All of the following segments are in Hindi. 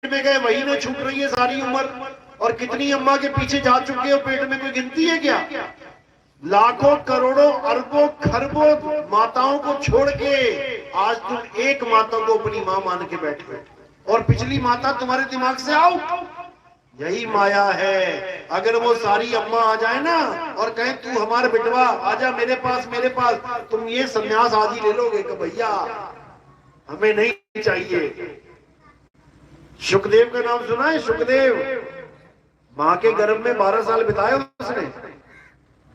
में गए वही ने छूट रही है सारी उम्र। और कितनी अम्मा के पीछे जा चुके हो, पेट में कोई गिनती है क्या? लाखों करोड़ों अरबों खरबों माताओं को छोड़ के आज तुम एक माता को अपनी मां मान के बैठे हो और पिछली माता तुम्हारे दिमाग से आउट। यही माया है। अगर वो सारी अम्मा आ जाए ना और कहे तू हमारे बिटवा आजा मेरे पास, तुम ये संन्यास आज ही ले लोगे कि भैया हमें नहीं चाहिए। शुकदेव का नाम सुना है? शुकदेव मां के गर्भ में 12 साल बिताए उसने।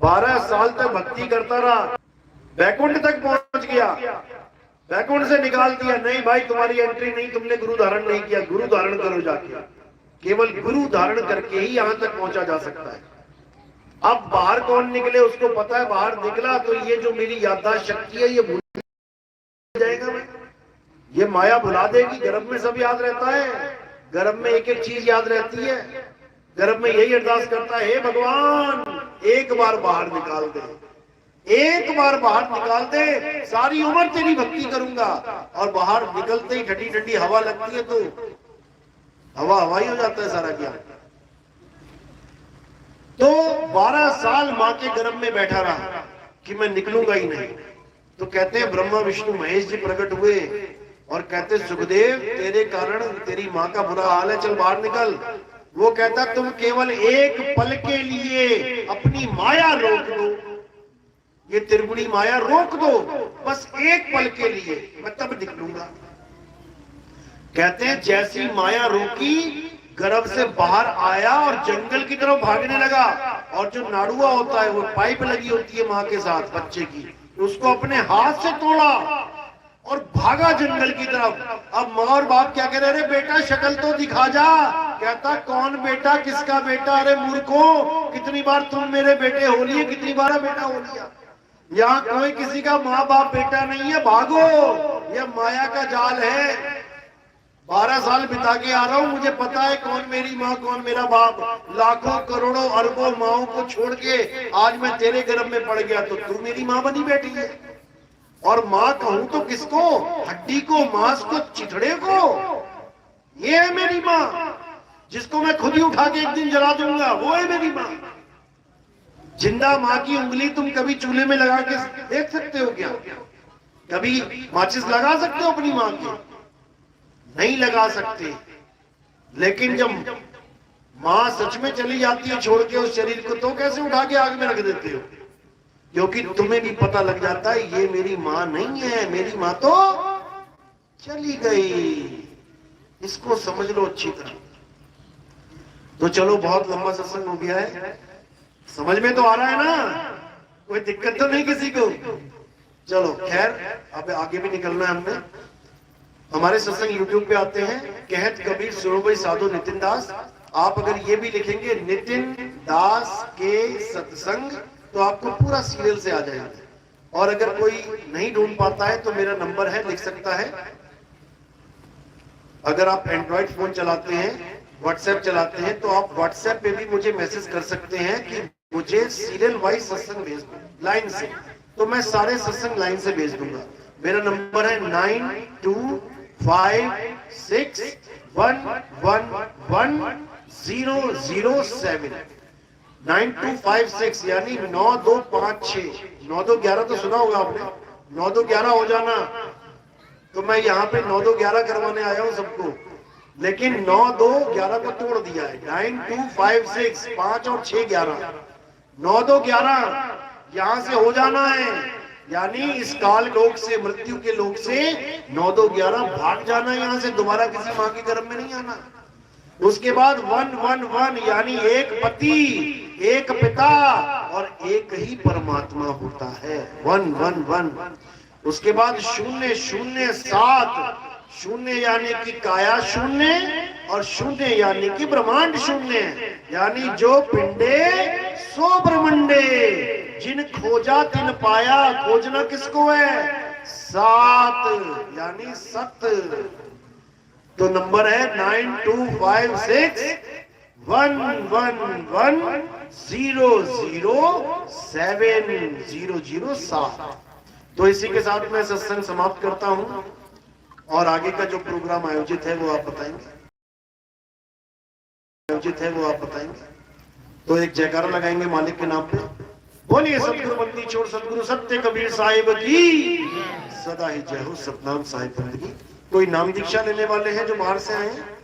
12 साल तक भक्ति करता रहा, बैकुंठ तक पहुंच गया। बैकुंठ से निकाल दिया, नहीं भाई तुम्हारी एंट्री नहीं, तुमने गुरु धारण नहीं किया, गुरु धारण करो जाके। केवल गुरु धारण करके ही यहां तक पहुंचा जा सकता है। अब बाहर कौन निकले उसको पता है, बाहर निकला तो ये जो मेरी याददाश्त शक्ति है ये भूल जाएगा। मैं ये माया भुला देगी। गर्भ में सब याद रहता है, गर्भ में एक एक चीज याद रहती है। गर्भ में यही अरदास करता है, हे भगवान एक बार बाहर निकाल दे, एक बार बाहर निकाल दे, सारी उम्र तेरी भक्ति करूंगा। और बाहर निकलते ही ठंडी ठंडी हवा लगती है तो हवा हवाई हो जाता है सारा ज्ञान। तो 12 साल मां के गर्भ में बैठा रहा कि मैं निकलूंगा ही नहीं। तो कहते हैं ब्रह्मा विष्णु महेश जी प्रकट हुए और कहते सुखदेव तेरे कारण तेरी मां का बुरा हाल है, चल बाहर निकल। वो कहता तुम केवल एक पल के लिए अपनी माया रोक दो, ये त्रिगुणी माया रोक दो, बस एक पल के लिए, मैं तब निकलूंगा। कहते हैं जैसी माया रोकी गर्भ से बाहर आया और जंगल की तरफ भागने लगा। और जो नाड़ुआ होता है वो पाइप लगी होती है मां के साथ बच्चे की, उसको अपने हाथ से तोड़ा और भागा जंगल की तरफ। अब माँ और बाप क्या कह रहे, अरे बेटा शक्ल तो दिखा जा। कहता कौन बेटा, किसका बेटा? अरे मूर्खों, कितनी बार तुम मेरे बेटे हो लिए, कितनी बार बेटा हो लिया। यहाँ कोई किसी का माँ बाप बेटा नहीं है, भागो, यह माया का जाल है। 12 साल बिता के आ रहा हूं, मुझे पता है कौन मेरी माँ कौन मेरा बाप। लाखों करोड़ों अरबों माओं को छोड़ के आज मैं तेरे गर्भ में पड़ गया तो तू मेरी माँ बनी बैठी है। और माँ कहूं तो किसको? हड्डी को, मांस को, चिथड़े को। ये है मेरी माँ, जिसको मैं खुद ही उठा के एक दिन जला दूंगा, वो है मेरी माँ। जिंदा माँ की उंगली तुम कभी चूल्हे में लगा के देख सकते हो क्या? कभी माचिस लगा सकते हो अपनी माँ की? नहीं लगा सकते। लेकिन जब माँ सच में चली जाती है छोड़ के उस शरीर को, तो कैसे उठा के आग में रख देते हो? क्योंकि तुम्हें भी पता लग जाता है ये मेरी माँ नहीं है, मेरी माँ तो चली गई। इसको समझ लो अच्छी तरह। तो चलो बहुत लंबा सत्संग हो गया है, समझ में तो आ रहा है ना? कोई दिक्कत तो नहीं किसी को? चलो खैर, अब आगे भी निकलना है हमने। हमारे सत्संग यूट्यूब पे आते हैं, कहत कबीर सुनो भाई साधु नितिन दास। आप अगर ये भी लिखेंगे नितिन दास के सत्संग तो आपको पूरा सीरियल से आ जाएगा। और अगर कोई नहीं ढूंढ पाता है तो मेरा नंबर है, लिख सकता है। अगर आप एंड्रॉइड फोन चलाते हैं, व्हाट्सएप चलाते हैं, तो आप व्हाट्सएप पे भी मुझे मैसेज कर सकते हैं कि मुझे सीरियल वाइज सत्संग भेज दो लाइन से, तो मैं सारे सत्संग लाइन से भेज दूंगा। मेरा नंबर है 9256111007 9256 यानी 9256 9211 तो सुना होगा आपने, 9211 हो जाना। तो मैं यहाँ पे 9211 करवाने आया हूँ सबको, लेकिन 9211 को तोड़ दिया है। 9256 5 और 6 11 9211 यहाँ से हो जाना है। यानी इस काल लोक से, मृत्यु के लोक से 9211 भाग जाना है यहाँ से, दोबारा किसी माँ के गर्भ में नहीं आना। उसके बाद 111 यानी एक पति, एक पिता और एक ही परमात्मा होता है। 111। उसके बाद 007 शून्य यानी कि काया शून्य और शून्य यानी कि ब्रह्मांड शून्य, यानी जो पिंडे सो ब्रह्मंडे, जिन खोजा तिन पाया। खोजना किसको है? 7 यानी सत। तो नंबर है 925611007007। तो इसी के साथ मैं सत्संग समाप्त करता हूं और आगे का जो प्रोग्राम आयोजित है वो आप बताएंगे। आयोजित है वो आप बताएंगे? तो एक जयकारा लगाएंगे मालिक के नाम पे। बोलिए सतगुरु बंदी छोड़ सतगुरु सत्य कबीर साहिब की सदा ही जय हो। सतनाम साहिब बंदगी। कोई नाम दीक्षा लेने वाले हैं जो बाहर से आए हैं?